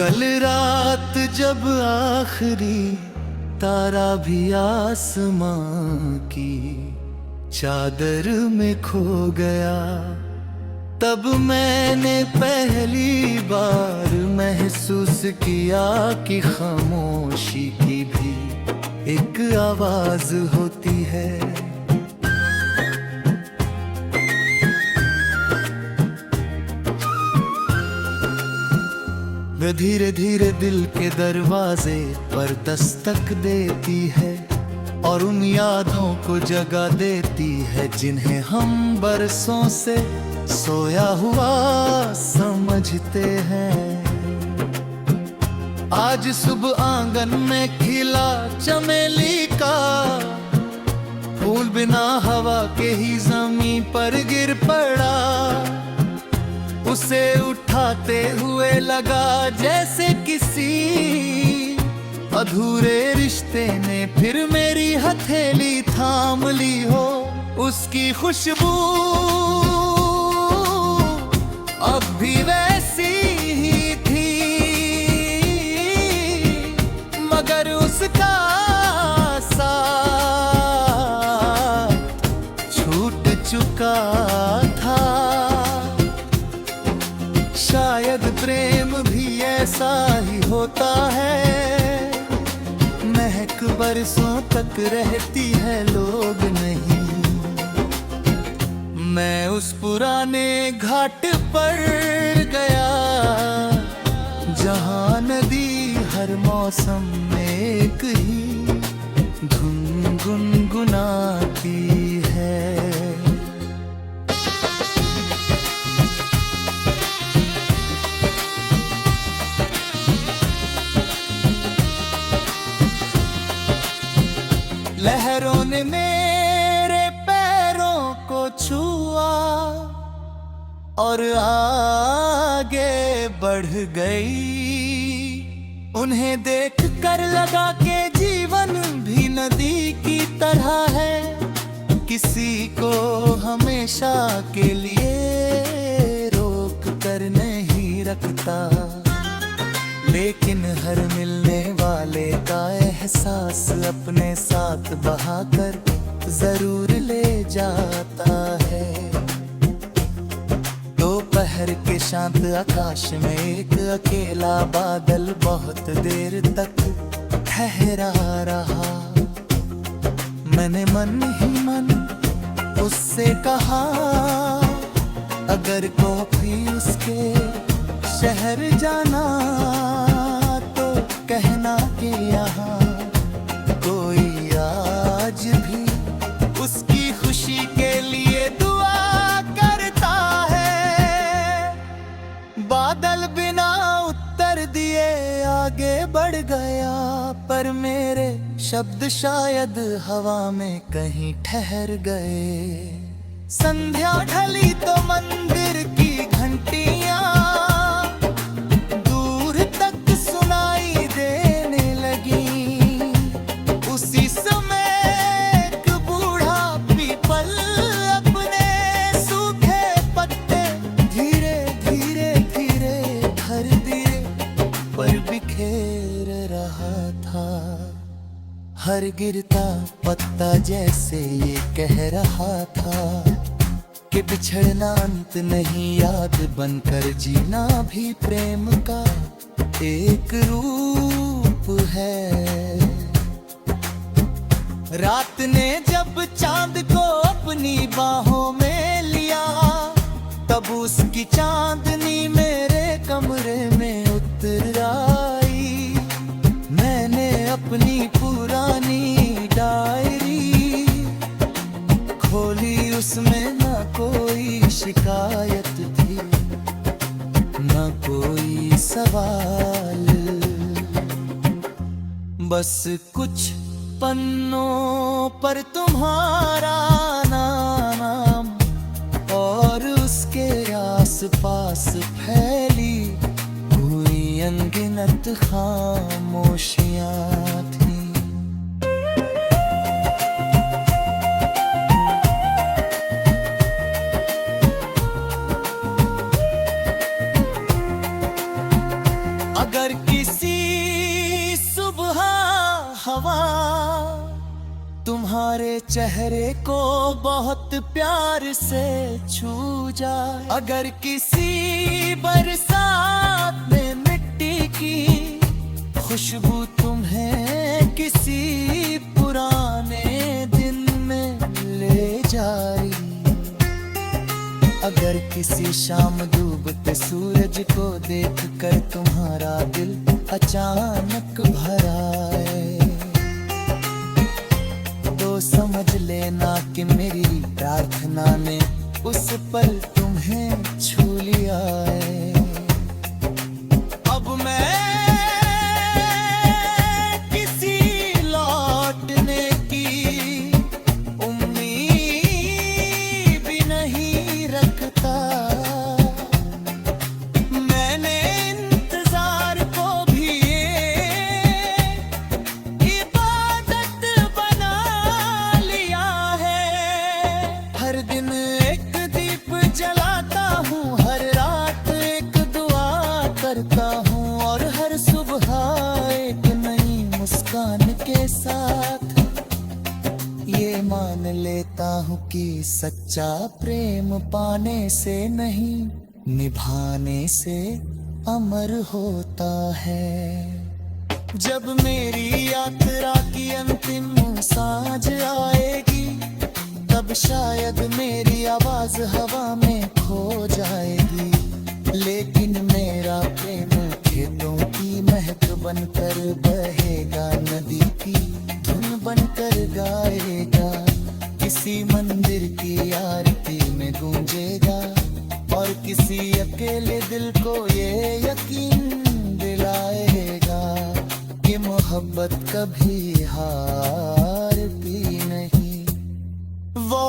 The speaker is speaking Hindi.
कल रात जब आखिरी तारा भी आसमां की चादर में खो गया, तब मैंने पहली बार महसूस किया कि खामोशी की भी एक आवाज होती है। वे धीरे धीरे दिल के दरवाजे पर दस्तक देती है और उन यादों को जगा देती है जिन्हें हम बरसों से सोया हुआ समझते हैं। आज सुबह आंगन में खिला चमेली का फूल बिना हवा के ही जमीन पर गिर पड़ा। उसे उठाते हुए लगा जैसे किसी अधूरे रिश्ते ने फिर मेरी हथेली थाम ली हो। उसकी खुशबू अब भी वैसी ही थी, मगर उसका साथ छूट चुका था। शायद प्रेम भी ऐसा ही होता है, महक बरसों तक रहती है, लोग नहीं। मैं उस पुराने घाट पर गया जहां नदी हर मौसम में एक ही धुन गुनगुनाती है। लहरों ने मेरे पैरों को छुआ और आगे बढ़ गई। उन्हें देख कर लगा कि जीवन भी नदी की तरह है, किसी को हमेशा के लिए रोक कर नहीं रखता, लेकिन हर मिलने वाले का एहसास अपने साथ बहाकर जरूर ले जाता है। दोपहर के शांत आकाश में एक अकेला बादल बहुत देर तक ठहरा रहा। मैंने मन ही मन उससे कहा, अगर कॉफी उसके शहर जाना तो कहना कि यहाँ कोई आज भी उसकी खुशी के लिए दुआ करता है। बादल बिना उत्तर दिए आगे बढ़ गया, पर मेरे शब्द शायद हवा में कहीं ठहर गए। संध्या ढली तो मंदिर की घंटियां हर गिरता पत्ता जैसे ये कह रहा था कि बिछड़ना अंत नहीं, याद बनकर जीना भी प्रेम का एक रूप है। रात ने जब चांद को अपनी बाहों में लिया, तब उसकी चांदनी मेरे कमरे में उतर आई। मैंने अपनी पुरानी डायरी खोली, उसमें ना कोई शिकायत थी, ना कोई सवाल, बस कुछ पन्नों पर तुम्हारा नाम और उसके आसपास फैली हुई अनगिनत खामोशियां थी। अगर तुम्हारे चेहरे को बहुत प्यार से छू जाए, अगर किसी बरसात में मिट्टी की खुशबू तुम्हें किसी पुराने दिन में ले जाई, अगर किसी शाम डूबते सूरज को देखकर तुम्हारा दिल अचानक भर आए, तो समझ लेना कि मेरी प्रार्थना ने उस पल तुम्हें छू लिया है। अब मैं किसी लौटने की उम्मीद भी नहीं रखता, मैंने इंतजार को भी इबादत बना लिया है। हर दिन एक दीप जलाता हूँ, हर रात एक दुआ करता हूँ, और हर सुबह एक नई मुस्कान के साथ ये मान लेता हूँ कि सच्चा प्रेम पाने से नहीं, निभाने से अमर होता है। जब मेरी यात्रा की अंतिम सांझ आएगी, तब शायद मेरी आवाज हवा में खो जाएगी, लेकिन मेरा प्रेम खेतों की महक बनकर बहेगा, नदी की धुन बनकर गाएगा, किसी मंदिर की आरती में गूंजेगा, और किसी अकेले दिल को ये यकीन दिलाएगा कि मोहब्बत कभी हारती नहीं। वो